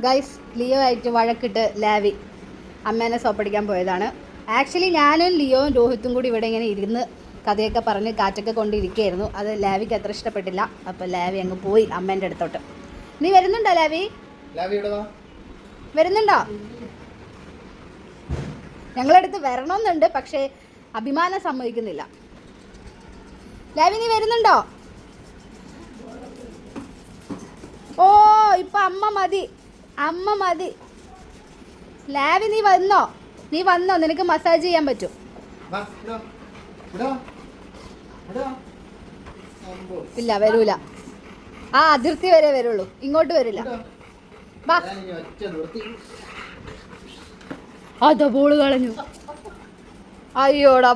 Guys, Leo ആയിട്ട് വഴക്കിട്ട് ലാവി അമ്മേനെ സോപ്പടിക്കാൻ പോയതാണ്. ആക്ച്വലി ഞാനും ലിയോയും രോഹിത്തും കൂടി ഇവിടെ ഇങ്ങനെ ഇരുന്ന് കഥയൊക്കെ പറഞ്ഞ് കാറ്റൊക്കെ കൊണ്ടിരിക്കുകയായിരുന്നു. അത് ലാവിക്ക് അത്ര ഇഷ്ടപ്പെട്ടില്ല. അപ്പോൾ ലാവി അങ്ങ് പോയി അമ്മേൻ്റെ അടുത്തോട്ട്. നീ വരുന്നുണ്ടോ ലാവി? വരുന്നുണ്ടോ? ഞങ്ങളടുത്ത് വരണമെന്നുണ്ട്, പക്ഷേ അഭിമാനം സമ്മതിക്കുന്നില്ല. ലാവി നീ വരുന്നുണ്ടോ? ഓ, ഇപ്പൊ അമ്മ മതി, അമ്മ മതി. ലാവി നീ വന്നോ? നിനക്ക് മസാജ് ചെയ്യാൻ പറ്റും. ഇല്ല, വരൂല. ആ അതിർത്തി വരെ വരുള്ളൂ, ഇങ്ങോട്ട് വരില്ല. അതാ ബോള് കളഞ്ഞു. അയ്യോടാ.